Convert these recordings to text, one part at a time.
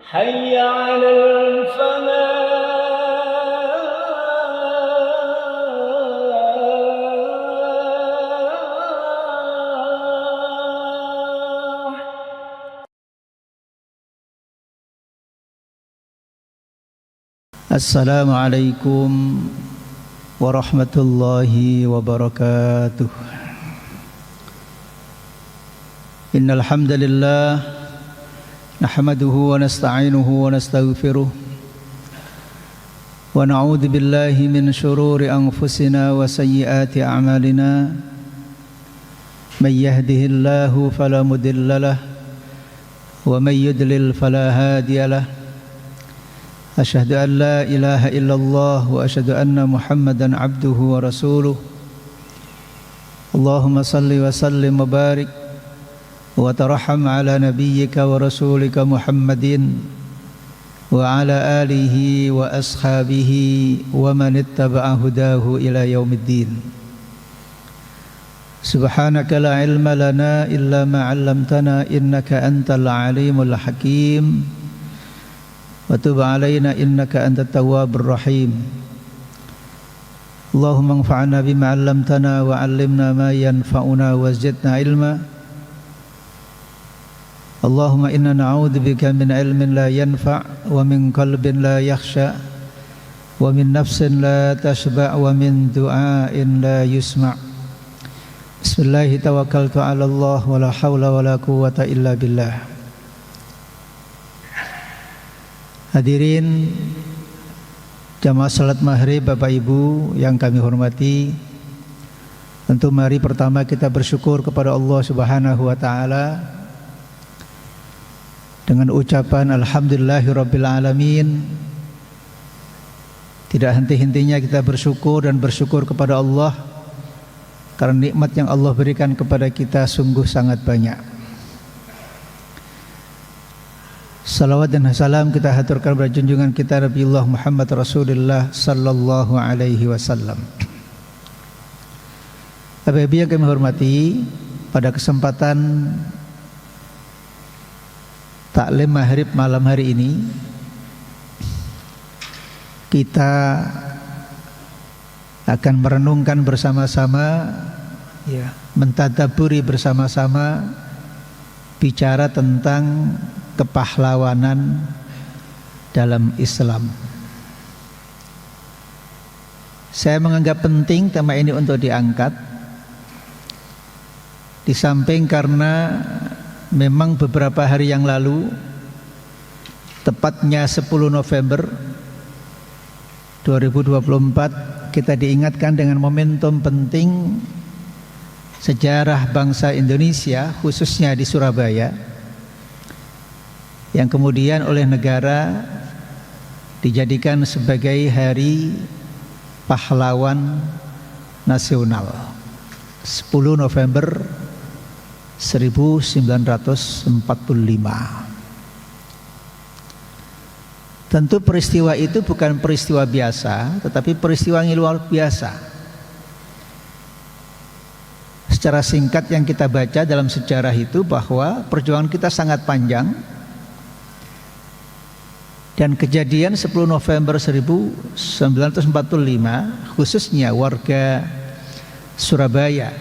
حي على الفلاح. Assalamualaikum warahmatullahi wabarakatuh. Innal hamdalillah nahmaduhu wa nasta'inuhu wa nastaghfiruh wa na'udzu billahi min shururi anfusina wa sayyiati a'malina. May yahdihillahu fala mudilla lahu wa may yudlil fala hadiya lahu. Asyhadu an la ilaha illallah wa asyhadu anna Muhammadan abduhu wa rasuluh. Allahumma salli wa sallim wa barik wa tarham ala nabiyyika wa rasulika Muhammadin wa ala alihi wa ashabihi wa man ittaba'a hudahu ila yaumiddin. Subhanaka la ilma lana illa ma 'allamtana innaka antal alimul hakim. Wa tub alaina innaka antat tawwabur rahim. Allahumma anfa'na bima 'allamtana wa 'allimna ma yanfa'una wa zidna ilma. Allahumma inna na'udzubika min ilmin la yanfa' wa min qalbin la yakhsha wa min nafsin la tashba' wa min du'ain la yusma'. Bismillahi tawakkaltu 'ala Allah wa la hawla wa la quwwata illa billah. Hadirin jamaah salat maghrib, Bapak Ibu yang kami hormati, tentu mari pertama kita bersyukur kepada Allah Subhanahu wa taala dengan ucapan alhamdulillahirabbil alamin. Tidak henti-hentinya kita bersyukur dan bersyukur kepada Allah karena nikmat yang Allah berikan kepada kita sungguh sangat banyak. Salawat dan salam kita haturkan kepada junjungan kita Nabiullah Muhammad Rasulullah sallallahu alaihi wasallam. Bapak Ibu yang kami hormati, pada kesempatan taklim maghrib malam hari ini kita akan merenungkan bersama-sama, mentadabburi bersama-sama bicara tentang kepahlawanan dalam Islam. Saya menganggap penting tema ini untuk diangkat, di samping karena memang beberapa hari yang lalu, tepatnya 10 November 2024, kita diingatkan dengan momentum penting sejarah bangsa Indonesia, khususnya di Surabaya, yang kemudian oleh negara dijadikan sebagai hari pahlawan nasional 10 November 1945. Tentu peristiwa itu bukan peristiwa biasa, tetapi peristiwa yang luar biasa. Secara singkat yang kita baca dalam sejarah itu bahwa perjuangan kita sangat panjang. Dan kejadian 10 November 1945, khususnya warga Surabaya,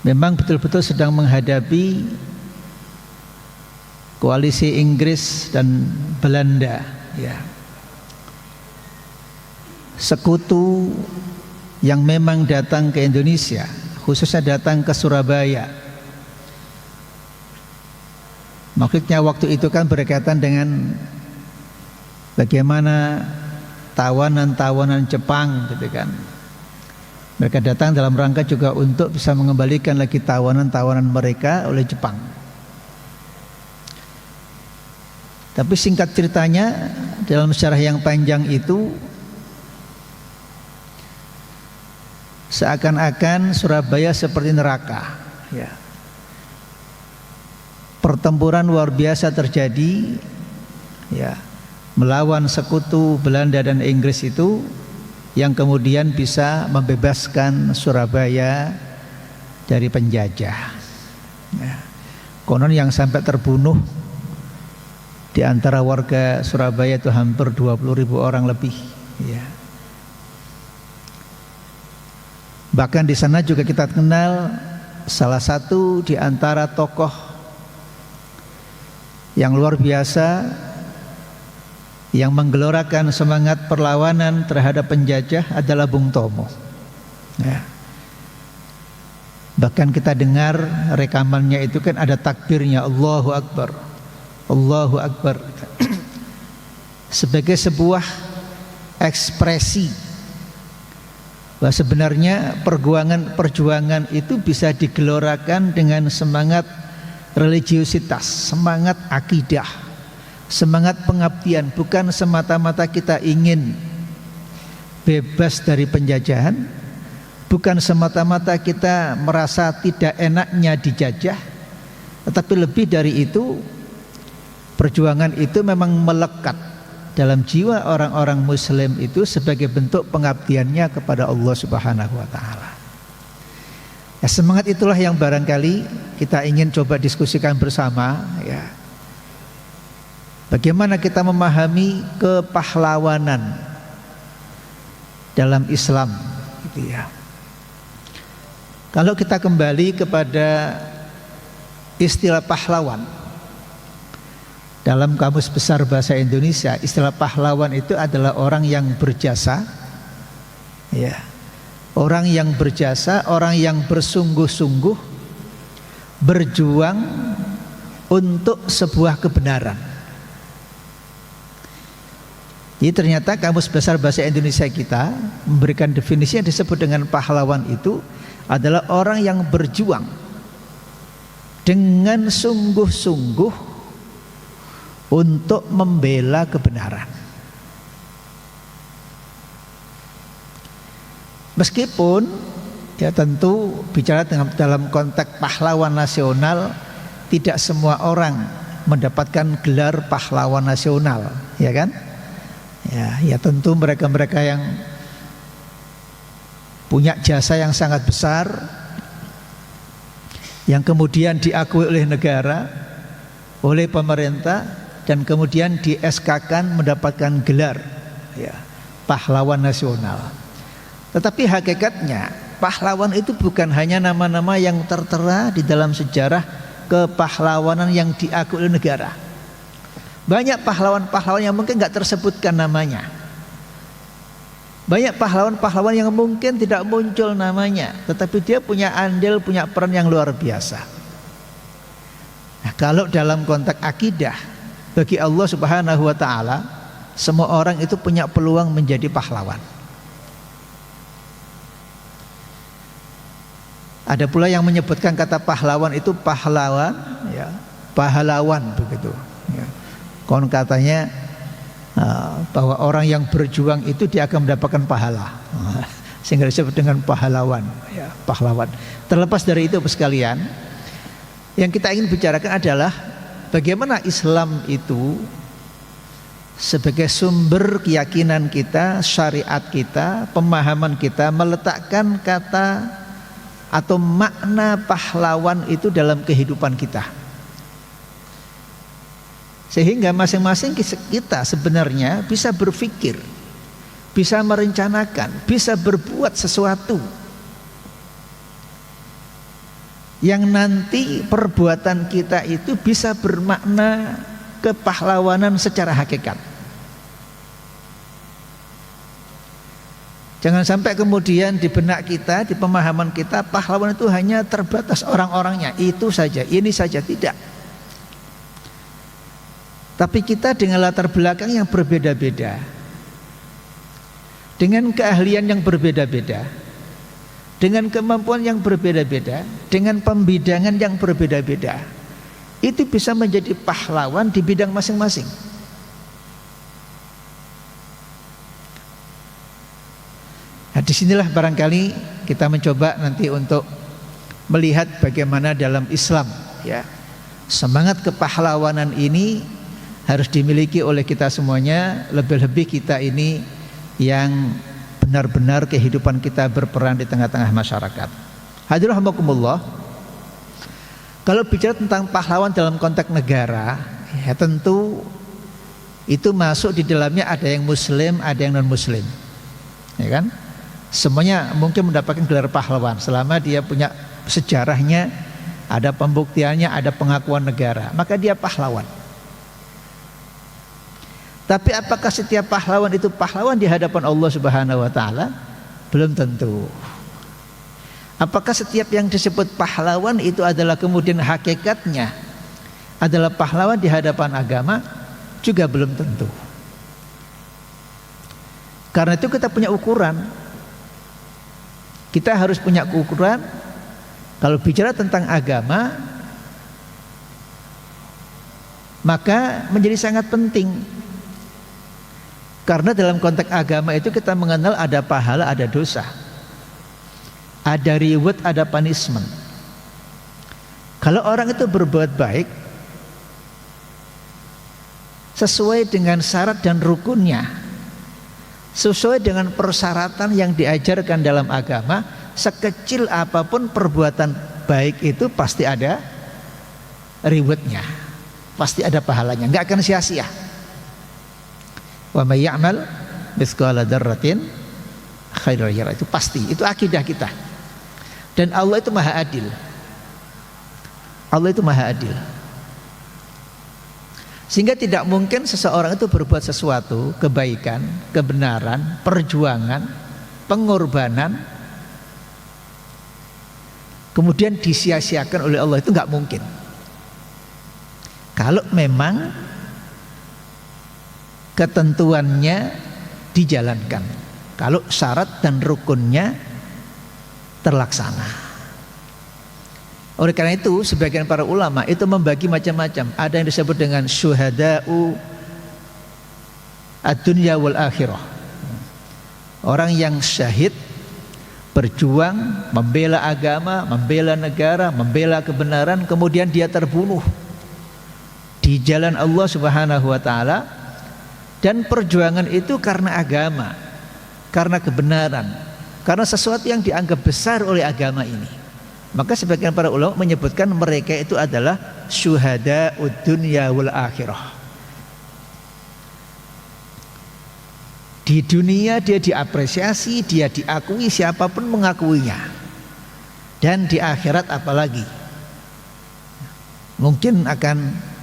memang betul-betul sedang menghadapi koalisi Inggris dan Belanda, sekutu yang memang datang ke Indonesia, khususnya datang ke Surabaya. Maksudnya waktu itu kan berkaitan dengan bagaimana tawanan-tawanan Jepang gitu kan. Mereka datang dalam rangka juga untuk bisa mengembalikan lagi tawanan-tawanan mereka oleh Jepang. Tapi singkat ceritanya, dalam sejarah yang panjang itu seakan-akan Surabaya seperti neraka, Pertempuran luar biasa terjadi, melawan sekutu Belanda dan Inggris itu, yang kemudian bisa membebaskan Surabaya dari penjajah. Konon yang sampai terbunuh Di antara warga Surabaya itu hampir 20.000 orang lebih, ya. Bahkan di sana juga kita kenal salah satu di antara tokoh yang luar biasa yang menggelorakan semangat perlawanan terhadap penjajah adalah Bung Tomo, ya. Bahkan kita dengar rekamannya itu kan ada takbirnya, Allahu Akbar, Allahu Akbar, sebagai sebuah ekspresi bahwa sebenarnya perjuangan itu bisa digelorakan dengan semangat religiusitas, semangat akidah, semangat pengabdian, bukan semata-mata kita ingin bebas dari penjajahan, bukan semata-mata kita merasa tidak enaknya dijajah, tetapi lebih dari itu, perjuangan itu memang melekat dalam jiwa orang-orang Muslim itu sebagai bentuk pengabdiannya kepada Allah Subhanahu wa Ta'ala. Ya, semangat itulah yang barangkali kita ingin coba diskusikan bersama, ya. Bagaimana kita memahami kepahlawanan dalam Islam, gitu ya. Kalau kita kembali kepada istilah pahlawan dalam Kamus Besar Bahasa Indonesia, istilah pahlawan itu adalah orang yang berjasa, ya. Orang yang berjasa, orang yang bersungguh-sungguh berjuang untuk sebuah kebenaran. Jadi ternyata Kamus Besar Bahasa Indonesia kita memberikan definisi yang disebut dengan pahlawan itu adalah orang yang berjuang dengan sungguh-sungguh untuk membela kebenaran. Meskipun ya tentu bicara dalam konteks pahlawan nasional, tidak semua orang mendapatkan gelar pahlawan nasional, ya kan? Ya tentu mereka-mereka yang punya jasa yang sangat besar, yang kemudian diakui oleh negara, oleh pemerintah, dan kemudian di SK-kan mendapatkan gelar, ya, pahlawan nasional. Tetapi hakikatnya pahlawan itu bukan hanya nama-nama yang tertera di dalam sejarah kepahlawanan yang diakui oleh negara. Banyak pahlawan-pahlawan yang mungkin nggak tersebutkan namanya. Banyak pahlawan-pahlawan yang mungkin tidak muncul namanya, tetapi dia punya andil, punya peran yang luar biasa. Nah, kalau dalam konteks akidah, bagi Allah Subhanahu wa Ta'ala, semua orang itu punya peluang menjadi pahlawan. Ada pula yang menyebutkan kata pahlawan itu pahlawan, ya, pahlawan begitu, ya. Konon katanya bahwa orang yang berjuang itu dia akan mendapatkan pahala, sehingga disebut dengan pahlawan, ya, pahlawan. Terlepas dari itu sekalian, yang kita ingin bicarakan adalah bagaimana Islam itu sebagai sumber keyakinan kita, syariat kita, pemahaman kita meletakkan kata atau makna pahlawan itu dalam kehidupan kita. Sehingga masing-masing kita sebenarnya bisa berpikir, bisa merencanakan, bisa berbuat sesuatu yang nanti perbuatan kita itu bisa bermakna kepahlawanan secara hakikat. Jangan sampai kemudian di benak kita, di pemahaman kita, pahlawan itu hanya terbatas orang-orangnya, itu saja, ini saja, tidak. Tapi kita dengan latar belakang yang berbeda-beda, dengan keahlian yang berbeda-beda, dengan kemampuan yang berbeda-beda, dengan pembidangan yang berbeda-beda, itu bisa menjadi pahlawan di bidang masing-masing. Nah, disinilah barangkali kita mencoba nanti untuk melihat bagaimana dalam Islam, ya, semangat kepahlawanan ini harus dimiliki oleh kita semuanya, lebih-lebih kita ini yang benar-benar kehidupan kita berperan di tengah-tengah masyarakat. Hadirin rahimakumullah, kalau bicara tentang pahlawan dalam konteks negara, ya tentu itu masuk di dalamnya ada yang muslim, ada yang non muslim, ya kan? Semuanya mungkin mendapatkan gelar pahlawan selama dia punya sejarahnya, ada pembuktiannya, ada pengakuan negara, maka dia pahlawan. Tapi apakah setiap pahlawan itu pahlawan di hadapan Allah Subhanahu wa taala? Belum tentu. Apakah setiap yang disebut pahlawan itu adalah kemudian hakikatnya adalah pahlawan di hadapan agama? Juga belum tentu. Karena itu kita punya ukuran. Kita harus punya ukuran. Kalau bicara tentang agama, maka menjadi sangat penting. Karena dalam konteks agama itu kita mengenal ada pahala, ada dosa, ada reward, ada punishment. Kalau orang itu berbuat baik sesuai dengan syarat dan rukunnya, sesuai dengan persyaratan yang diajarkan dalam agama, sekecil apapun perbuatan baik itu pasti ada rewardnya, pasti ada pahalanya, nggak akan sia-sia. Wa may ya'mal mithqala dzarratin khairan yarah, itu pasti, itu akidah kita. Dan Allah itu maha adil. Allah itu maha adil. Sehingga tidak mungkin seseorang itu berbuat sesuatu kebaikan, kebenaran, perjuangan, pengorbanan kemudian disia-siakan oleh Allah, itu nggak mungkin. Kalau memang ketentuannya dijalankan, kalau syarat dan rukunnya terlaksana. Oleh karena itu sebagian para ulama itu membagi macam-macam. Ada yang disebut dengan syuhada'u ad-dunya wal akhirah, orang yang syahid, berjuang, membela agama, membela negara, membela kebenaran, kemudian dia terbunuh di jalan Allah Subhanahu wa taala. Dan perjuangan itu karena agama, karena kebenaran, karena sesuatu yang dianggap besar oleh agama ini. Maka sebagian para ulama menyebutkan mereka itu adalah syuhada'ud dunya wal akhirah. Di dunia dia diapresiasi, dia diakui, siapapun mengakuinya. Dan di akhirat apalagi, mungkin akan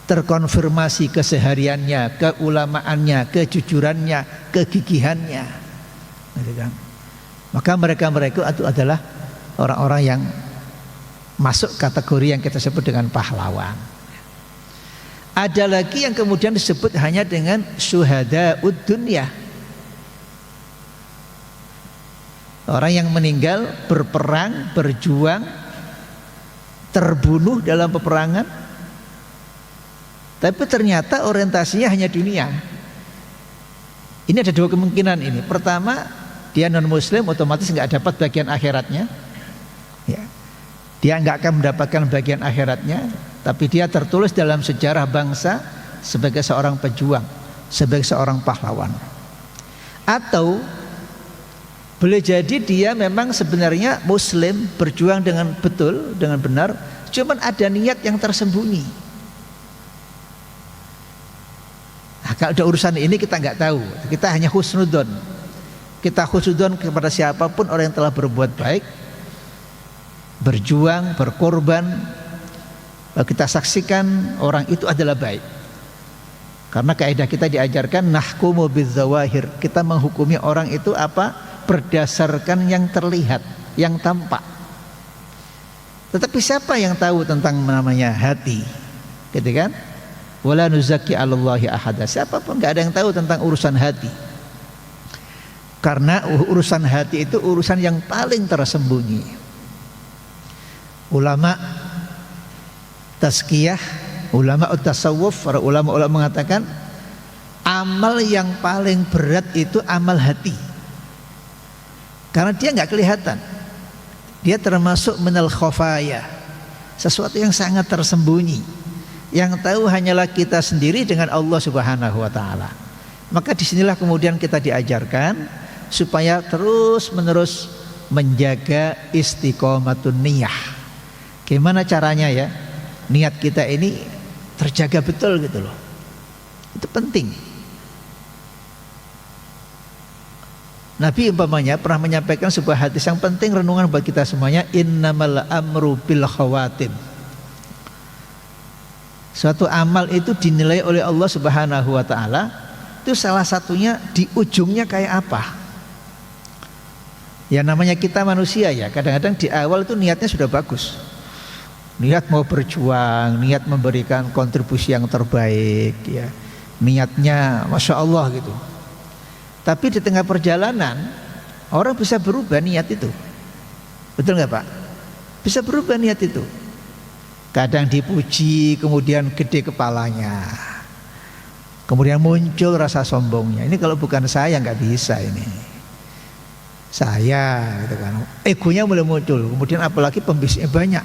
terkonfirmasi kesehariannya, keulamaannya, kejujurannya, kegigihannya. Maka mereka-mereka itu adalah orang-orang yang masuk kategori yang kita sebut dengan pahlawan. Ada lagi yang kemudian disebut hanya dengan syuhada'ud dunya, orang yang meninggal berperang, berjuang, terbunuh dalam peperangan, tapi ternyata orientasinya hanya dunia. Ini ada dua kemungkinan ini. Pertama, dia non muslim, otomatis nggak dapat bagian akhiratnya, ya. Dia nggak akan mendapatkan bagian akhiratnya, tapi dia tertulis dalam sejarah bangsa sebagai seorang pejuang, sebagai seorang pahlawan. Atau boleh jadi dia memang sebenarnya muslim, berjuang dengan betul, dengan benar, cuman ada niat yang tersembunyi. Nah, kalau ada urusan ini kita nggak tahu, kita hanya husnudzon. Kita husnudzon kepada siapapun orang yang telah berbuat baik, berjuang, berkorban. Kita saksikan orang itu adalah baik. Karena kaidah kita diajarkan nahkumu bidzawahir, kita menghukumi orang itu apa? Berdasarkan yang terlihat, yang tampak. Tetapi siapa yang tahu tentang namanya hati? Gitu kan? Wala nuzaki 'alallahi ahada. Siapapun nggak ada yang tahu tentang urusan hati. Karena urusan hati itu urusan yang paling tersembunyi. Ulama tazkiyah, ulama tasawuf, para ulama mengatakan amal yang paling berat itu amal hati. Karena dia nggak kelihatan. Dia termasuk minal khafaya, sesuatu yang sangat tersembunyi. Yang tahu hanyalah kita sendiri dengan Allah Subhanahu wa taala. Maka disinilah kemudian kita diajarkan supaya terus menerus menjaga istiqomatun niyah. Gimana caranya ya? Niat kita ini terjaga betul gitu loh. Itu penting. Nabi umpamanya pernah menyampaikan sebuah hadis yang penting, renungan buat kita semuanya, innamal amru bil khawatim. Suatu amal itu dinilai oleh Allah Subhanahu wa taala, itu salah satunya di ujungnya kayak apa. Ya namanya kita manusia ya, kadang-kadang di awal itu niatnya sudah bagus. Niat mau berjuang, niat memberikan kontribusi yang terbaik ya. Niatnya Masya Allah gitu. Tapi di tengah perjalanan orang bisa berubah niat itu. Betul nggak Pak? Bisa berubah niat itu. Kadang dipuji kemudian gede kepalanya, kemudian muncul rasa sombongnya. Ini kalau bukan saya nggak bisa ini. Saya gitu kan. Egonya mulai muncul. Kemudian apalagi pembisnisnya banyak,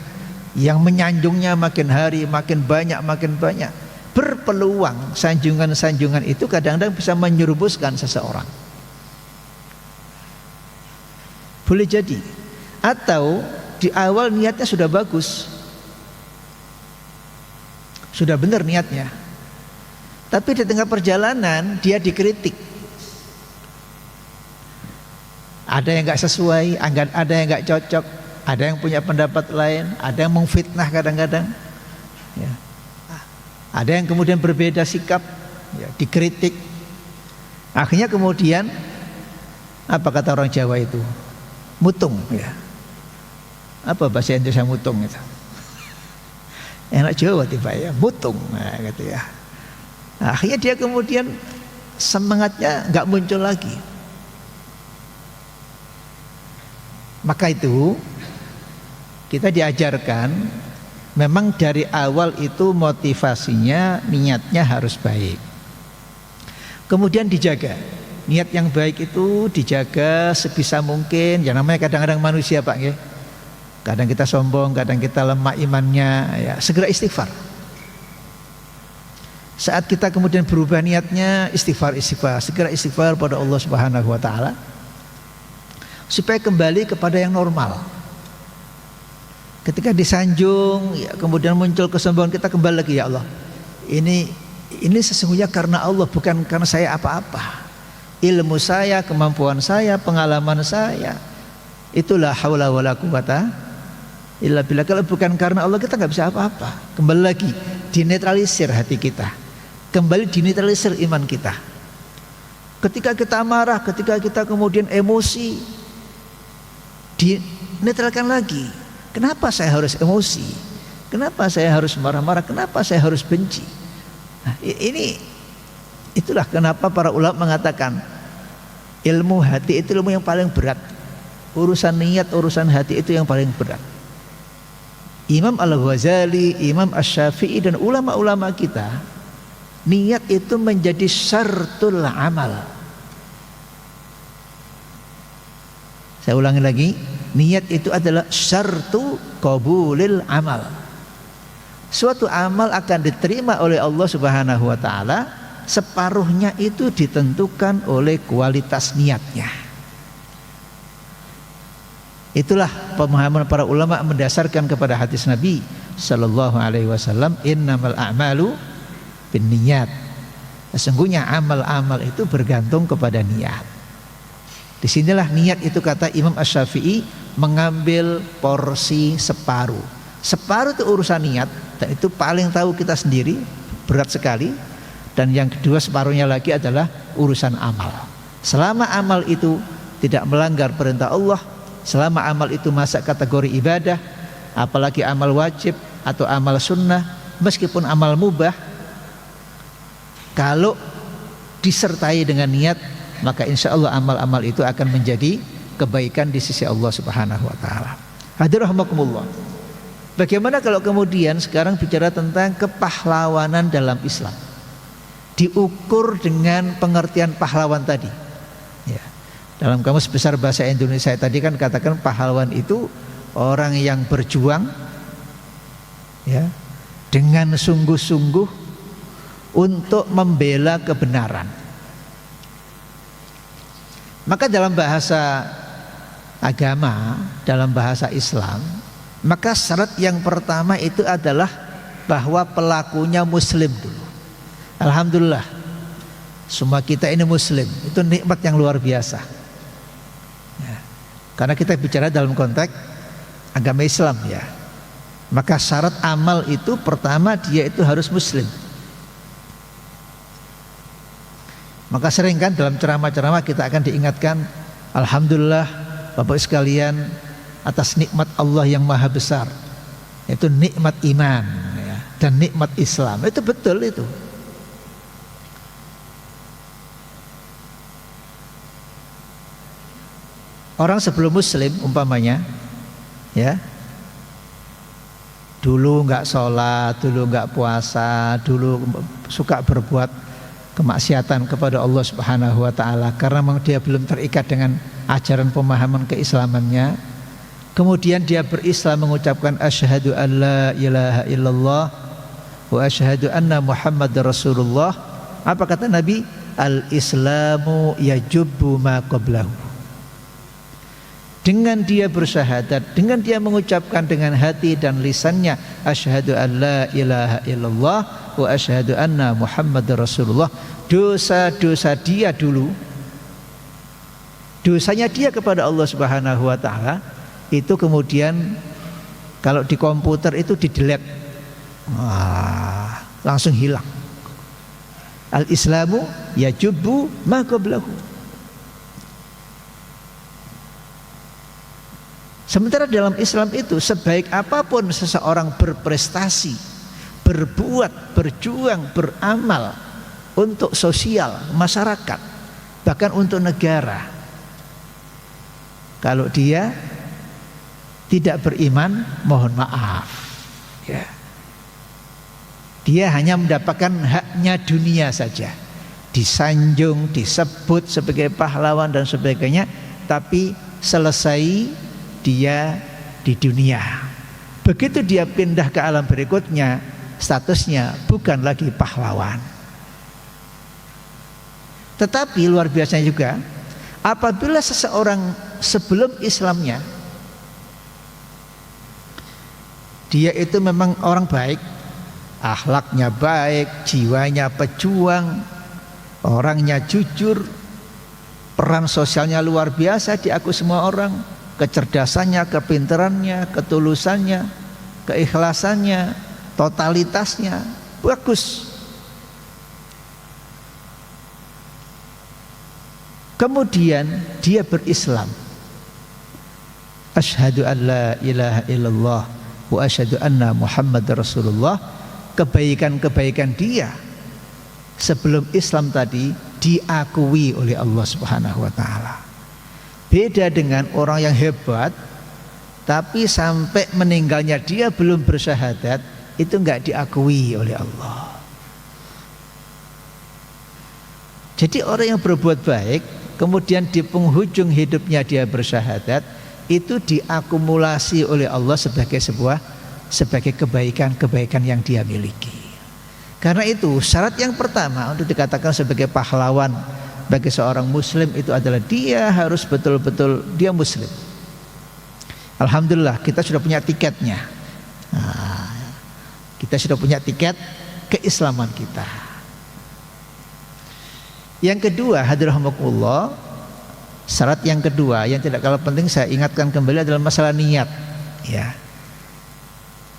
yang menyanjungnya makin hari makin banyak. Berpeluang sanjungan-sanjungan itu kadang-kadang bisa menyerumuskan seseorang. Boleh jadi. Atau di awal niatnya sudah bagus, sudah benar niatnya, tapi di tengah perjalanan dia dikritik. Ada yang gak sesuai, ada yang gak cocok, ada yang punya pendapat lain, ada yang memfitnah kadang-kadang ya. Ada yang kemudian berbeda sikap ya, dikritik. Akhirnya kemudian apa kata orang Jawa itu? Mutung ya. Apa bahasa Indonesia mutung itu? Enak Jawa tiba ya, mutung nah, gitu ya. Nah, akhirnya dia kemudian semangatnya nggak muncul lagi. Maka itu kita diajarkan memang dari awal itu motivasinya, niatnya harus baik. Kemudian dijaga. Niat yang baik itu dijaga sebisa mungkin. Ya namanya kadang-kadang manusia Pak ya. Kadang kita sombong, kadang kita lemah imannya ya. Segera istighfar. Saat kita kemudian berubah niatnya, istighfar. Segera istighfar pada Allah Subhanahu wa taala, supaya kembali kepada yang normal. Ketika disanjung ya, kemudian muncul kesombongan, kita kembali lagi, ya Allah, ini sesungguhnya karena Allah, bukan karena saya apa-apa. Ilmu saya, kemampuan saya, pengalaman saya, itulah haula wala quwata illa billah. Kalau bukan karena Allah kita nggak bisa apa-apa. Kembali lagi, dinetralisir hati kita, kembali dinetralisir iman kita. Ketika kita marah, ketika kita kemudian emosi, dinetralkan lagi. Kenapa saya harus emosi? Kenapa saya harus marah-marah? Kenapa saya harus benci? Nah, itulah kenapa para ulama mengatakan ilmu hati itu ilmu yang paling berat. Urusan niat, urusan hati itu yang paling berat. Imam Al-Ghazali, Imam Asy-Syafi'i dan ulama-ulama kita, niat itu menjadi syartul amal. Saya ulangi lagi, niat itu adalah syartu qabulil amal. Suatu amal akan diterima oleh Allah Subhanahu wa taala, separuhnya itu ditentukan oleh kualitas niatnya. Itulah pemahaman para ulama mendasarkan kepada hadis Nabi sallallahu alaihi wasallam, innamal a'malu binniyat. Sesungguhnya amal-amal itu bergantung kepada niat. Disinilah niat itu, kata Imam Asy-Syafi'i, mengambil porsi separuh. Separuh itu urusan niat, dan itu paling tahu kita sendiri, berat sekali. Dan yang kedua separuhnya lagi adalah urusan amal. Selama amal itu tidak melanggar perintah Allah, selama amal itu masuk kategori ibadah, apalagi amal wajib atau amal sunnah, meskipun amal mubah, kalau disertai dengan niat, maka insya Allah amal-amal itu akan menjadi kebaikan di sisi Allah Subhanahu wa taala. Hadirin rahimakumullah. Bagaimana kalau kemudian sekarang bicara tentang kepahlawanan dalam Islam, diukur dengan pengertian pahlawan tadi ya. Dalam Kamus Besar Bahasa Indonesia tadi kan katakan pahlawan itu orang yang berjuang ya, dengan sungguh-sungguh untuk membela kebenaran. Maka dalam bahasa agama, dalam bahasa Islam, maka syarat yang pertama itu adalah bahwa pelakunya muslim dulu. Alhamdulillah, Semua kita ini muslim, itu nikmat yang luar biasa ya. Karena kita bicara dalam konteks agama Islam ya. Maka syarat amal itu pertama dia itu harus muslim. Maka sering kan dalam ceramah-ceramah kita akan diingatkan, alhamdulillah Bapak sekalian atas nikmat Allah yang maha besar, yaitu nikmat iman ya, dan nikmat Islam. Itu betul itu. Orang sebelum muslim umpamanya ya, dulu nggak sholat, dulu nggak puasa, dulu suka berbuat kemaksiatan kepada Allah Subhanahu wa taala karena memang dia belum terikat dengan ajaran pemahaman keislamannya. Kemudian dia berislam mengucapkan asyhadu an la ilaha illallah wa asyhadu anna Muhammadar Rasulullah. Apa kata Nabi? Al-islamu yajubbu ma qablahu. Dengan dia bersyahadat, dengan dia mengucapkan dengan hati dan lisannya asyhadu an la ilaha illallah wa asyhadu anna Muhammadar Rasulullah, dosa-dosa dia dulu, dosanya dia kepada Allah Subhanahu wa taala itu kemudian kalau di komputer itu di-delete, langsung hilang. Al-islamu yajubbu ma qablahu. Sementara dalam Islam itu sebaik apapun seseorang berprestasi, berbuat, berjuang, beramal untuk sosial, masyarakat, bahkan untuk negara, kalau dia tidak beriman, mohon maaf ya, dia hanya mendapatkan haknya dunia saja, disanjung, disebut sebagai pahlawan dan sebagainya, tapi selesai dia di dunia. Begitu dia pindah ke alam berikutnya, statusnya bukan lagi pahlawan. Tetapi luar biasanya juga, apabila seseorang sebelum Islamnya dia itu memang orang baik, akhlaknya baik, jiwanya pejuang, orangnya jujur, peran sosialnya luar biasa, diakui semua orang, kecerdasannya, kepintarannya, ketulusannya, keikhlasannya, totalitasnya bagus. Kemudian dia berislam, asyhadu an la ilaha illallah wa asyhadu anna Muhammadar Rasulullah. Kebaikan-kebaikan dia sebelum Islam tadi diakui oleh Allah Subhanahu wa taala. Beda dengan orang yang hebat tapi sampai meninggalnya dia belum bersyahadat, itu enggak diakui oleh Allah. Jadi orang yang berbuat baik kemudian di penghujung hidupnya dia bersyahadat, itu diakumulasi oleh Allah sebagai kebaikan-kebaikan yang dia miliki. Karena itu syarat yang pertama untuk dikatakan sebagai pahlawan bagi seorang muslim itu adalah dia harus betul-betul dia muslim. Alhamdulillah kita sudah punya tiketnya. Kita sudah punya tiket keislaman kita. Yang kedua, hadirahumullah, syarat yang kedua yang tidak kalah penting saya ingatkan kembali adalah masalah niat ya.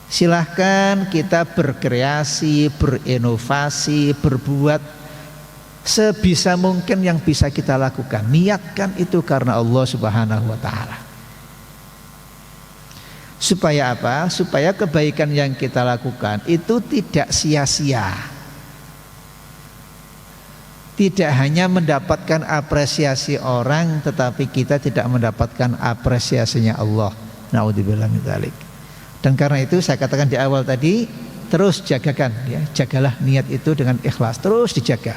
Silahkan kita berkreasi, berinovasi, berbuat sebisa mungkin yang bisa kita lakukan. Niatkan itu karena Allah Subhanahu wa taala. Supaya apa? Supaya kebaikan yang kita lakukan itu tidak sia-sia. Tidak hanya mendapatkan apresiasi orang, tetapi kita tidak mendapatkan apresiasinya Allah. Naudzubillah min dzalik. Dan karena itu saya katakan di awal tadi, terus jagakan ya, jagalah niat itu dengan ikhlas, terus dijaga.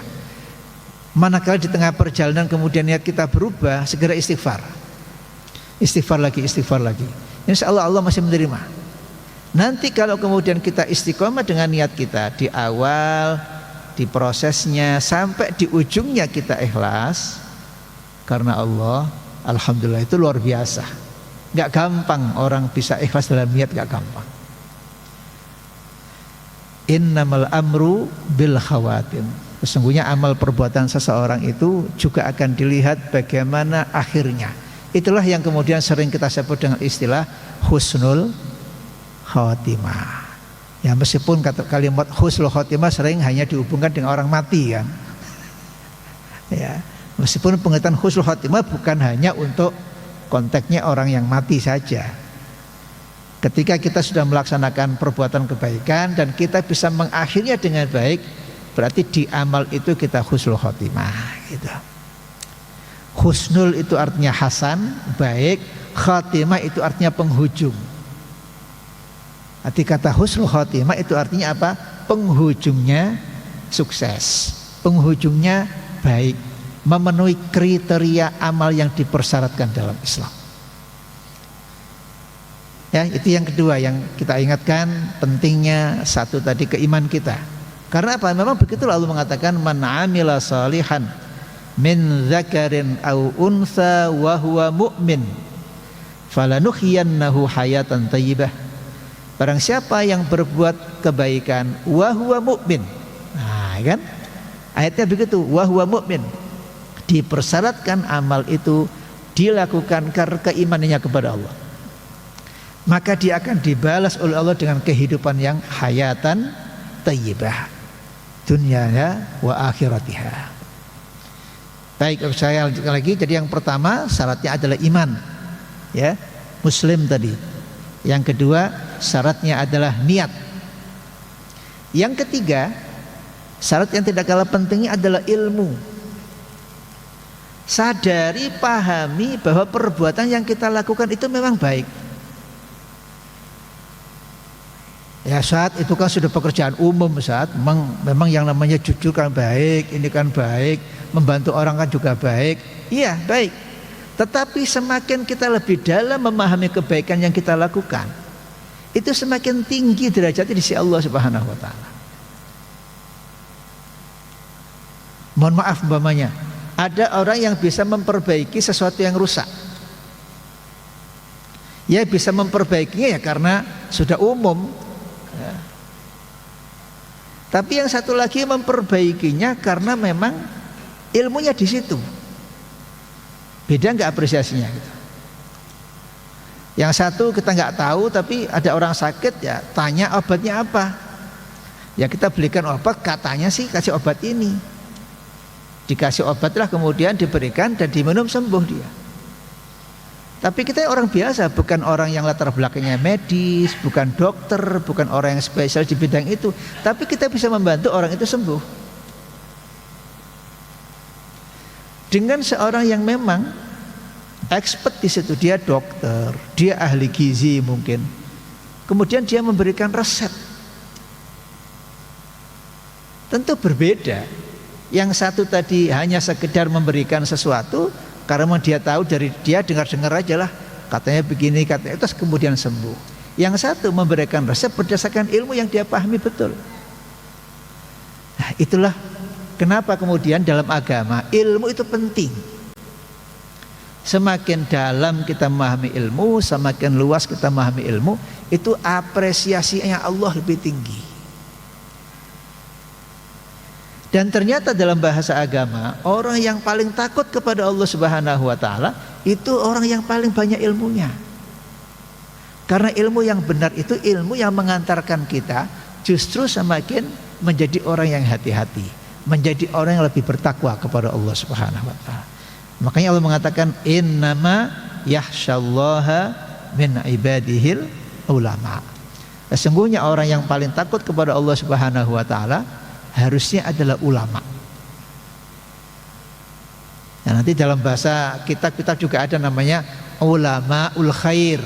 Manakala di tengah perjalanan kemudian niat kita berubah, segera istighfar. Istighfar lagi, istighfar lagi. Insya Allah Allah masih menerima. Nanti kalau kemudian kita istiqomah dengan niat kita di awal, di prosesnya sampai di ujungnya kita ikhlas karena Allah, alhamdulillah itu luar biasa. Gak gampang orang bisa ikhlas dalam niat, gak gampang. Innamal amru bil khawatim. Sesungguhnya amal perbuatan seseorang itu juga akan dilihat bagaimana akhirnya. Itulah yang kemudian sering kita sebut dengan istilah husnul khotimah. Ya, meskipun kalimat husnul khotimah sering hanya dihubungkan dengan orang mati kan. Ya, meskipun pengertian husnul khotimah bukan hanya untuk konteksnya orang yang mati saja. Ketika kita sudah melaksanakan perbuatan kebaikan dan kita bisa mengakhirinya dengan baik, berarti di amal itu kita husnul khotimah gitu. Husnul itu artinya hasan, baik. Khotimah itu artinya penghujung. Arti kata husnul khotimah itu artinya apa? Penghujungnya sukses, penghujungnya baik, memenuhi kriteria amal yang dipersyaratkan dalam Islam. Ya, itu yang kedua yang kita ingatkan, pentingnya satu tadi keimanan kita. Karena apa? Memang begitu Allah mengatakan man amila salihan min dzakarin au unsa wa huwa mu'min falanuhyiyannahu hayatan thayyibah. Barang siapa yang berbuat kebaikan wa huwa mu'min. Nah, kan? Ayatnya begitu, wa huwa mu'min. Dipersyaratkan amal itu dilakukan karena keimanannya kepada Allah. Maka dia akan dibalas oleh Allah dengan kehidupan yang hayatan thayyibah, dunyanya wa akhiratiha. Baik, saya lanjutkan lagi. Jadi yang pertama syaratnya adalah iman, ya, muslim tadi. Yang kedua syaratnya adalah niat. Yang ketiga syarat yang tidak kalah pentingnya adalah ilmu. Sadari, pahami bahwa perbuatan yang kita lakukan itu memang baik. Ya, saat itu kan sudah pekerjaan umum, saat memang yang namanya jujur kan baik, ini kan baik, membantu orang kan juga baik. Iya, baik. Tetapi semakin kita lebih dalam memahami kebaikan yang kita lakukan, itu semakin tinggi derajatnya di sisi Allah Subhanahu wa taala. Mohon maaf umpamanya, ada orang yang bisa memperbaiki sesuatu yang rusak. Ya, bisa memperbaikinya ya karena sudah umum. Ya. Tapi yang satu lagi memperbaikinya karena memang ilmunya di situ. Beda nggak apresiasinya gitu. Yang satu kita nggak tahu, tapi ada orang sakit ya tanya obatnya apa. Ya kita belikan obat, katanya sih kasih obat ini. Dikasih obatlah kemudian diberikan dan diminum, sembuh dia. Tapi kita orang biasa, bukan orang yang latar belakangnya medis, bukan dokter, bukan orang yang spesial di bidang itu, tapi kita bisa membantu orang itu sembuh. Dengan seorang yang memang expert di situ, dia dokter, dia ahli gizi mungkin. Kemudian dia memberikan resep. Tentu berbeda. Yang satu tadi hanya sekedar memberikan sesuatu karena dia tahu, dari dia dengar-dengar aja lah, katanya begini, katanya itu, kemudian sembuh. Yang satu memberikan resep berdasarkan ilmu yang dia pahami betul. Nah, itulah kenapa kemudian dalam agama ilmu itu penting. Semakin dalam kita memahami ilmu, semakin luas kita memahami ilmu, itu apresiasinya Allah lebih tinggi. Dan ternyata dalam bahasa agama, orang yang paling takut kepada Allah Subhanahu wa taala itu orang yang paling banyak ilmunya. Karena ilmu yang benar itu ilmu yang mengantarkan kita justru semakin menjadi orang yang hati-hati, menjadi orang yang lebih bertakwa kepada Allah Subhanahu wa taala. Makanya Allah mengatakan innama yakhsyallaha min ibadihil ulama. Sesungguhnya orang yang paling takut kepada Allah Subhanahu wa taala harusnya adalah ulama. Nah, nanti dalam bahasa kitab-kitab juga ada namanya ulamaul khair.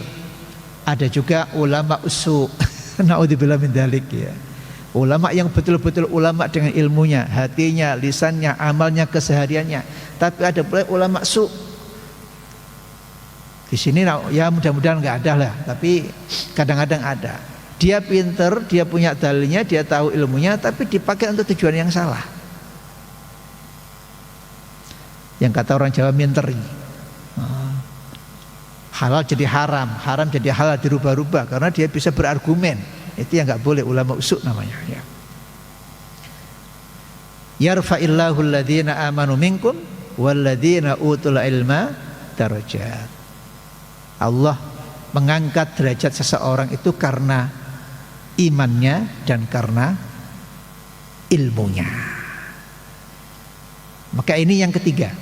Ada juga ulama usu. Naudzubillah min dzalik ya. Ulama yang betul-betul ulama dengan ilmunya, hatinya, lisannya, amalnya, kesehariannya. Tapi ada pula ulama su. Di sini ya mudah-mudahan nggak ada lah, tapi kadang-kadang ada. Dia pinter, dia punya dalilnya, dia tahu ilmunya, tapi dipakai untuk tujuan yang salah. Yang kata orang Jawa minteri. Halal jadi haram, haram jadi halal, dirubah-rubah karena dia bisa berargumen. Itu yang nggak boleh, ulama usuk namanya. Ya. Yarfa'illahu alladhina amanu minkum walladhina utul ilma darajat. Allah mengangkat derajat seseorang itu karena imannya dan karena ilmunya. Maka ini yang ketiga,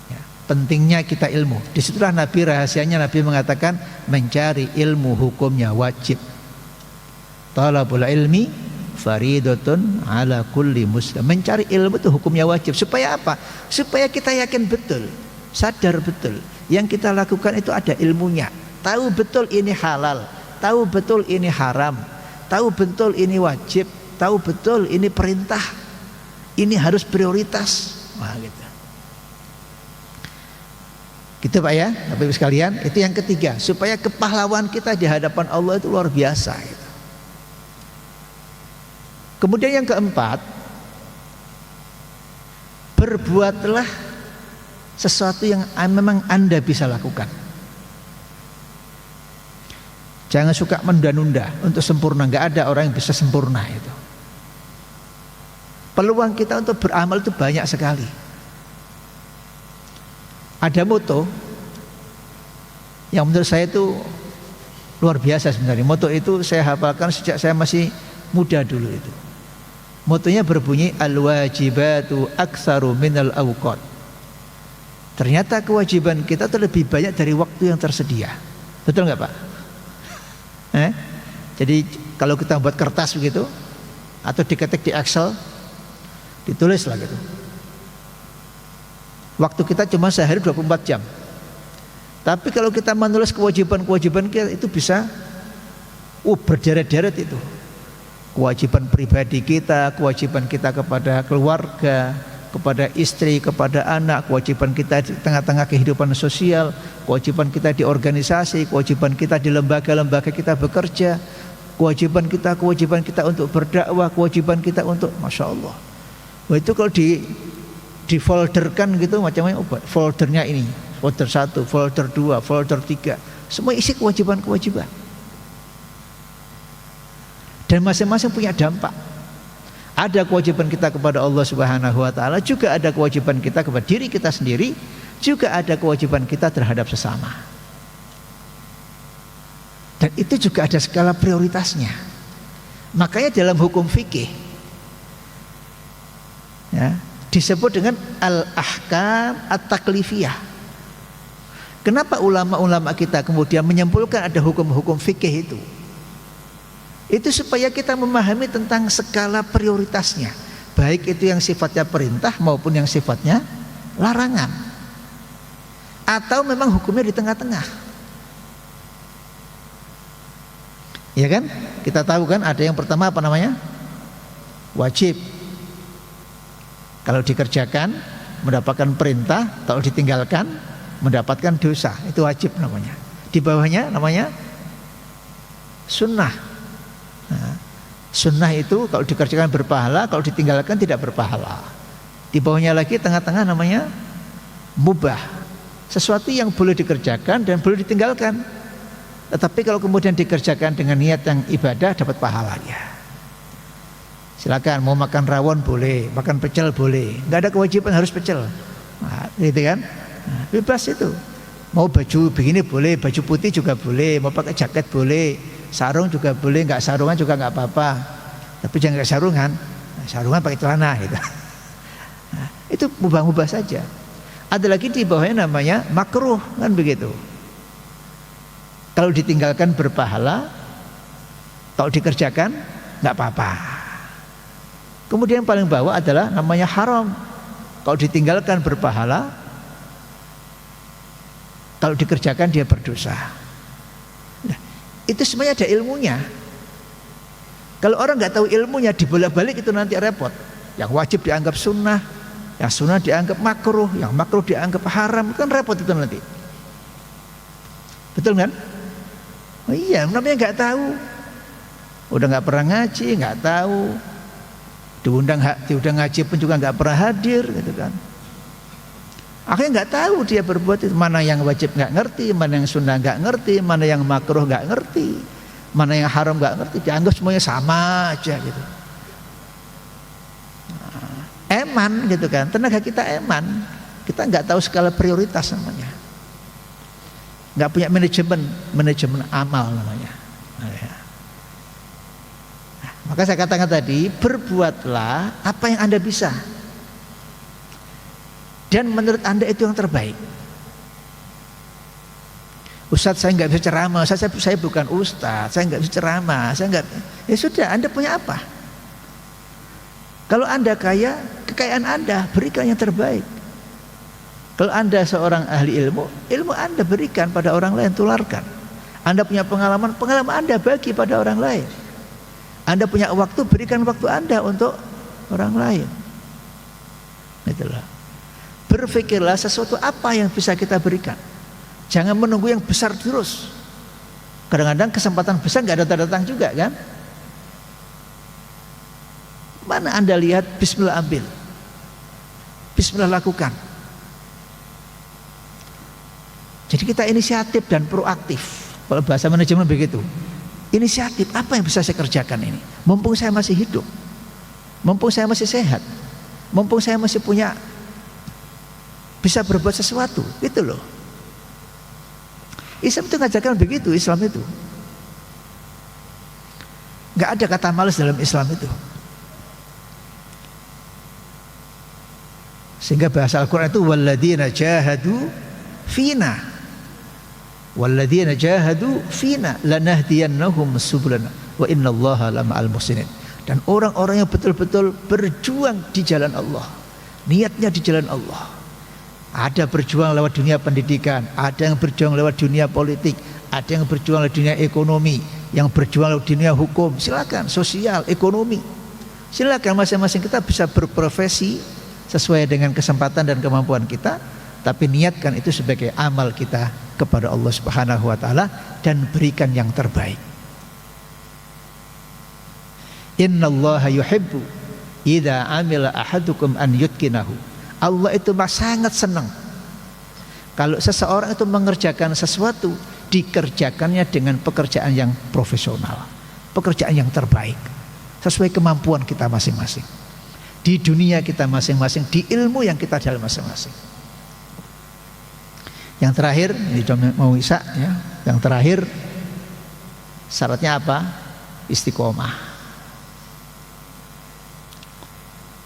ya, pentingnya kita ilmu. Disitulah Nabi rahasianya, Nabi mengatakan mencari ilmu hukumnya wajib. Talabul ilmi faridatun ala kulli muslim. Mencari ilmu itu hukumnya wajib. Supaya apa? Supaya kita yakin betul, sadar betul yang kita lakukan itu ada ilmunya. Tahu betul ini halal, tahu betul ini haram, tahu betul ini wajib, tahu betul ini perintah, ini harus prioritas. Wah, gitu. Gitu Pak ya, Bapak Ibu sekalian, itu yang ketiga, supaya kepahlawan kita di hadapan Allah itu luar biasa gitu. Kemudian yang keempat, berbuatlah sesuatu yang memang Anda bisa lakukan. Jangan suka menunda-nunda untuk sempurna. Nggak ada orang yang bisa sempurna itu. Peluang kita untuk beramal itu banyak sekali. Ada moto yang menurut saya itu luar biasa sebenarnya. Moto itu saya hafalkan sejak saya masih muda dulu itu. Motonya berbunyi al-wajibatu aktsaru minal awqat. Ternyata kewajiban kita itu lebih banyak dari waktu yang tersedia. Betul nggak Pak? Jadi kalau kita buat kertas begitu atau diketik di Excel, ditulis lah gitu. Waktu kita cuma sehari 24 jam. Tapi kalau kita menulis kewajiban-kewajiban kita itu bisa berderet-deret itu. Kewajiban pribadi kita, kewajiban kita kepada keluarga, kepada istri, kepada anak, kewajiban kita di tengah-tengah kehidupan sosial, kewajiban kita di organisasi, kewajiban kita di lembaga-lembaga kita bekerja, kewajiban kita untuk berdakwah, kewajiban kita untuk, Masya Allah. Wah, itu kalau di folderkan gitu macam-macam, foldernya ini, folder 1, folder 2, folder 3, semua isi kewajiban-kewajiban. Dan masing-masing punya dampak. Ada kewajiban kita kepada Allah Subhanahu wa taala, juga ada kewajiban kita kepada diri kita sendiri, juga ada kewajiban kita terhadap sesama. Dan itu juga ada skala prioritasnya. Makanya dalam hukum fikih ya, disebut dengan al-ahkam at-taklifiyah. Kenapa ulama-ulama kita kemudian menyimpulkan ada hukum-hukum fikih itu? Itu supaya kita memahami tentang skala prioritasnya, baik itu yang sifatnya perintah maupun yang sifatnya larangan, atau memang hukumnya di tengah-tengah. Ya kan? Kita tahu kan ada yang pertama apa namanya? Wajib. Kalau dikerjakan mendapatkan perintah, kalau ditinggalkan mendapatkan dosa. Itu wajib namanya. Di bawahnya namanya sunnah. Nah, sunnah itu kalau dikerjakan berpahala, kalau ditinggalkan tidak berpahala. Di bawahnya lagi tengah-tengah namanya mubah, sesuatu yang boleh dikerjakan dan boleh ditinggalkan. Tetapi kalau kemudian dikerjakan dengan niat yang ibadah dapat pahalanya. Silakan mau makan rawon boleh, makan pecel boleh, nggak ada kewajiban harus pecel. Nah, gitu kan? Nah, bebas itu. Mau baju begini boleh, baju putih juga boleh, mau pakai jaket boleh, sarung juga boleh, nggak sarungan juga nggak apa-apa. Tapi jangan nggak sarungan, sarungan pakai celana gitu. Nah, itu mubah-mubah saja. Ada lagi di bawahnya namanya makruh, kan begitu. Kalau ditinggalkan berpahala, kalau dikerjakan nggak apa-apa. Kemudian paling bawah adalah namanya haram. Kalau ditinggalkan berpahala, kalau dikerjakan dia berdosa. Nah, itu semuanya ada ilmunya. Kalau orang nggak tahu ilmunya, dibolak-balik itu nanti repot. Yang wajib dianggap sunnah, yang sunnah dianggap makruh, yang makruh dianggap haram, kan repot itu nanti. Betul kan? Oh iya, namanya nggak tahu. Udah nggak pernah ngaji, nggak tahu. Diundang ngaji pun juga nggak pernah hadir, gitu kan. Akhirnya nggak tahu dia berbuat itu, mana yang wajib nggak ngerti, mana yang sunnah nggak ngerti, mana yang makruh nggak ngerti, mana yang haram nggak ngerti, dianggap semuanya sama aja gitu. Nah, eman gitu kan, tenaga kita eman, kita nggak tahu skala prioritas namanya, nggak punya manajemen amal namanya. Maka saya katakan tadi, berbuatlah apa yang Anda bisa dan menurut Anda itu yang terbaik. Ustadz, saya nggak bisa ceramah, saya bukan ustadz, saya nggak bisa ceramah, saya nggak. Ya sudah, Anda punya apa? Kalau Anda kaya, kekayaan Anda berikan yang terbaik. Kalau Anda seorang ahli ilmu Anda berikan pada orang lain, tularkan. Anda punya pengalaman Anda bagi pada orang lain. Anda punya waktu, berikan waktu Anda untuk orang lain. Itulah. Berpikirlah sesuatu apa yang bisa kita berikan. Jangan menunggu yang besar terus. Kadang-kadang kesempatan besar nggak datang-datang juga kan? Mana Anda lihat, bismillah ambil, bismillah lakukan. Jadi kita inisiatif dan proaktif. Kalau bahasa manajemen begitu. Inisiatif, apa yang bisa saya kerjakan ini? Mumpung saya masih hidup, mumpung saya masih sehat, mumpung saya masih punya bisa berbuat sesuatu, gitu loh. Islam itu ngajarkan begitu, Islam itu. Nggak ada kata malas dalam Islam itu. Sehingga bahasa Al-Quran itu walladzina jahadu fina, walladzina jahadu fina lanahdiyannahum subulana wa innallaha lama'al muhsinin. Dan orang-orang yang betul-betul berjuang di jalan Allah, niatnya di jalan Allah. Ada berjuang lewat dunia pendidikan, ada yang berjuang lewat dunia politik, ada yang berjuang lewat dunia ekonomi, yang berjuang lewat dunia hukum. Silakan, sosial, ekonomi. Silakan, masing-masing kita bisa berprofesi sesuai dengan kesempatan dan kemampuan kita, tapi niatkan itu sebagai amal kita kepada Allah Subhanahu wa taala dan berikan yang terbaik. Innallaha yuhibbu idza amila ahadukum an yutkinahu. Allah itu sangat senang kalau seseorang itu mengerjakan sesuatu, dikerjakannya dengan pekerjaan yang profesional, pekerjaan yang terbaik, sesuai kemampuan kita masing-masing, di dunia kita masing-masing, di ilmu yang kita dalam masing-masing. Yang terakhir, ini mau Isa ya. Yang terakhir syaratnya apa? Istiqomah.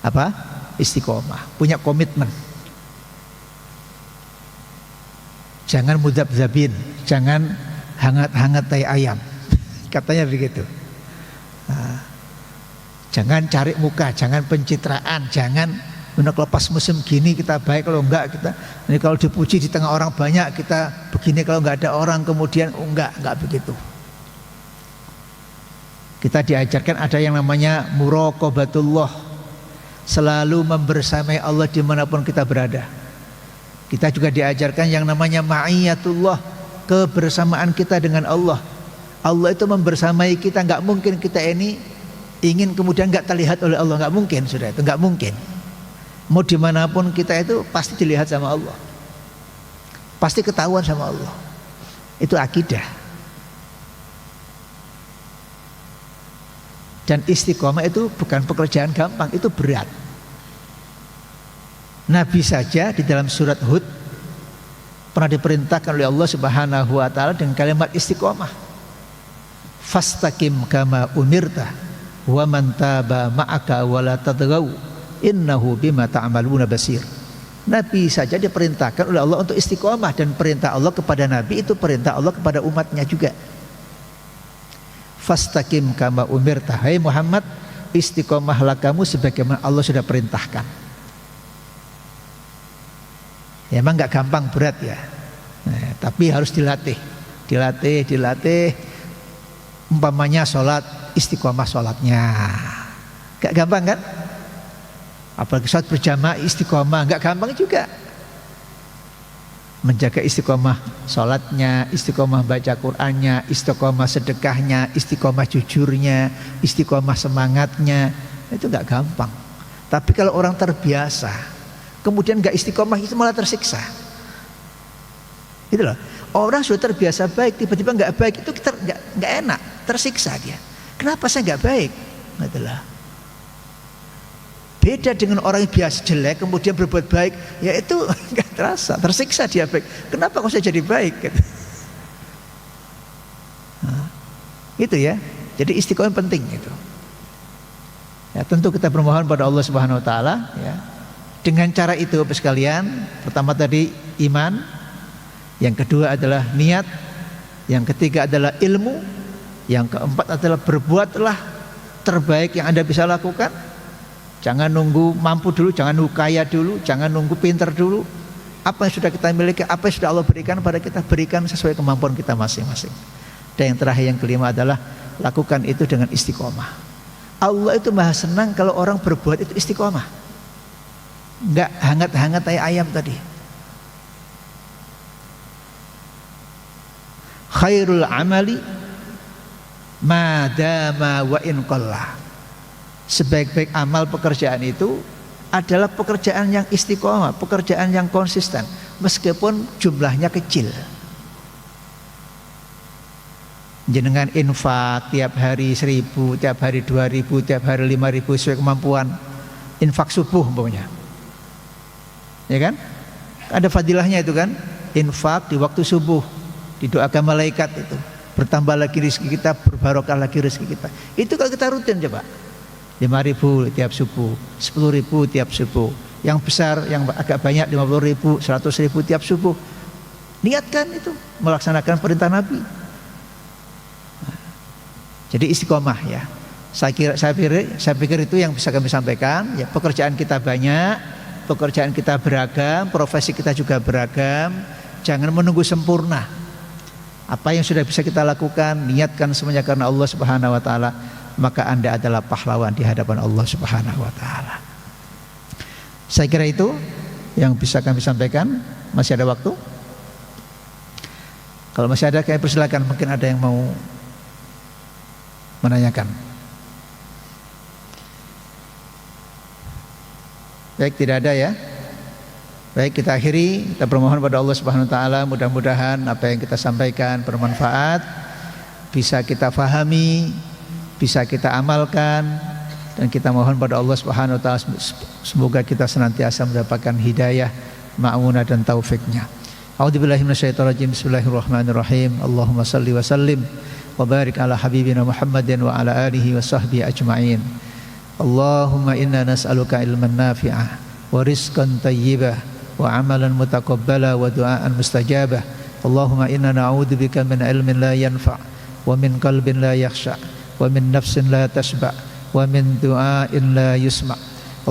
Apa? Istiqomah, punya komitmen. Jangan mudab-zabin, jangan hangat-hangat tai ayam. Katanya begitu. Nah, jangan cari muka, jangan pencitraan, jangan kalau pas musim gini kita baik, kalau enggak kita ini kalau dipuji di tengah orang banyak kita begini, kalau enggak ada orang kemudian enggak begitu. Kita diajarkan ada yang namanya muraqabatullah, selalu membersamai Allah dimanapun kita berada. Kita juga diajarkan yang namanya ma'iyatullah, kebersamaan kita dengan Allah. Allah itu membersamai kita, enggak mungkin kita ini ingin kemudian enggak terlihat oleh Allah, enggak mungkin, sudah itu enggak mungkin. Mau dimanapun kita itu pasti dilihat sama Allah, pasti ketahuan sama Allah. Itu akidah. Dan istiqomah itu bukan pekerjaan gampang, itu berat. Nabi saja di dalam surat Hud pernah diperintahkan oleh Allah Subhanahu wa taala dengan kalimat istiqomah. Fastaqim kama umirta wa man taba ma'aka wa la tadghaw innahu bima ta'maluna basir. Nabi saja diperintahkan oleh Allah untuk istiqomah, dan perintah Allah kepada Nabi itu perintah Allah kepada umatnya juga. Fastaqim kama umirta, hai Muhammad, istiqomahlah kamu sebagaimana Allah sudah perintahkan. Ya, emang gak gampang, berat ya. Nah, tapi harus dilatih. Umpamanya sholat, istiqomah sholatnya. Gak gampang kan? Apalagi sholat berjamaah istiqomah, gak gampang juga. Menjaga istiqomah sholatnya, istiqomah baca Qur'annya, istiqomah sedekahnya, istiqomah jujurnya, istiqomah semangatnya, itu gak gampang. Tapi kalau orang terbiasa kemudian gak istiqomah, itu malah tersiksa. Gitu loh. Orang sudah terbiasa baik, tiba-tiba gak baik, itu kita gak enak, tersiksa dia. Kenapa saya gak baik? Itulah. Beda dengan orang yang biasa jelek kemudian berbuat baik, ya itu nggak terasa, tersiksa dia baik. Kenapa kok saya jadi baik? Nah, itu ya. Jadi istiqomah penting itu. Ya, tentu kita bermohon pada Allah Subhanahu Wa Taala. Ya. Dengan cara itu, Bapak sekalian, pertama tadi iman, yang kedua adalah niat, yang ketiga adalah ilmu, yang keempat adalah berbuatlah terbaik yang Anda bisa lakukan. Jangan nunggu mampu dulu, jangan nunggu kaya dulu, jangan nunggu pintar dulu. Apa yang sudah kita miliki, apa yang sudah Allah berikan pada kita, berikan sesuai kemampuan kita masing-masing. Dan yang terakhir, yang kelima adalah lakukan itu dengan istiqomah. Allah itu maha senang kalau orang berbuat itu istiqomah, nggak hangat-hangat kayak ayam tadi. Khairul amali madama wa in qalla. Sebaik-baik amal pekerjaan itu adalah pekerjaan yang istiqomah, pekerjaan yang konsisten, meskipun jumlahnya kecil. Jenengan infak tiap hari 1.000, tiap hari 2.000, tiap hari 5.000 sesuai kemampuan. Infak subuh umpamanya, ya kan? Ada fadilahnya itu kan? Infak di waktu subuh, didoakan malaikat itu, bertambah lagi rezeki kita, berbarokah lagi rezeki kita. Itu kalau kita rutin coba. 5.000 tiap subuh, 10.000 tiap subuh. Yang besar, yang agak banyak 50.000, 100.000 tiap subuh. Niatkan itu, melaksanakan perintah Nabi. Jadi istiqomah ya. Saya pikir itu yang bisa kami sampaikan. Ya, pekerjaan kita banyak, pekerjaan kita beragam, profesi kita juga beragam. Jangan menunggu sempurna. Apa yang sudah bisa kita lakukan, niatkan semuanya karena Allah Subhanahu Wa Taala. Maka Anda adalah pahlawan di hadapan Allah Subhanahu Wa Taala. Saya kira itu yang bisa kami sampaikan. Masih ada waktu? Kalau masih ada, kami persilakan. Mungkin ada yang mau menanyakan. Baik, tidak ada ya. Baik, kita akhiri. Kita bermohon pada Allah Subhanahu Wa Taala, mudah-mudahan apa yang kita sampaikan bermanfaat, bisa kita fahami, bisa kita amalkan, dan kita mohon pada Allah Subhanahu Wa Taala semoga kita senantiasa mendapatkan hidayah, ma'unah dan taufiknya. A'udzubillahi minasyaitonirrajim. Bismillahirrahmanirrahim. Allahumma salli wa sallim wa barik ala habibina Muhammadin wa ala alihi wa sahbihi ajma'in. Allahumma inna nas'aluka ilman nafi'ah wa rizqan tayyibah wa amalan mutaqabbala wa du'aan mustajabah. Allahumma inna na'udzubika min ilmin la yanfa' wa min qalbin la yakhsha' wa min nafsin la tashba' wa min du'ain la yusma'.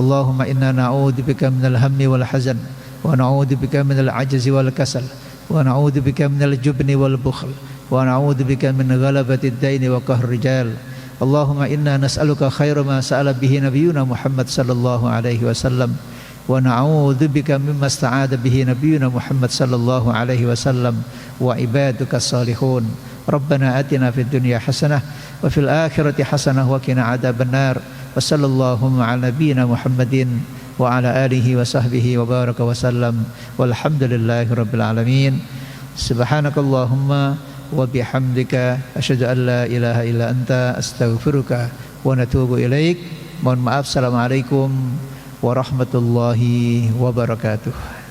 Allahumma inna na'udzubika minal hammi wal hazan wa na'udzubika minal ajzi wal kasal wa na'udzubika minal jubni wal bukhl wa na'udzubika min ghalabati ad-daini wa qahri rijal. Allahumma inna nas'aluka khaira ma sa'ala bihi nabiyyuna Muhammad sallallahu alaihi wasallam wa na'udzubika mimma ista'adha bihi nabiyyuna Muhammad sallallahu alaihi wasallam wa ibaduka salihun. Rabbana atina fid dunya hasanah wa fil akhirati hasanah wa qina adzabannar. Wa sallallahu ala nabiyyina Muhammadin wa ala alihi wa sahbihi wa baraka wa sallam. Walhamdulillahi rabbil alamin. Subhanakallahumma wa bihamdika asyhadu an la ilaha illa anta astaghfiruka wa natubu ilaik. Mohon maaf. Assalamualaikum warahmatullahi wabarakatuh.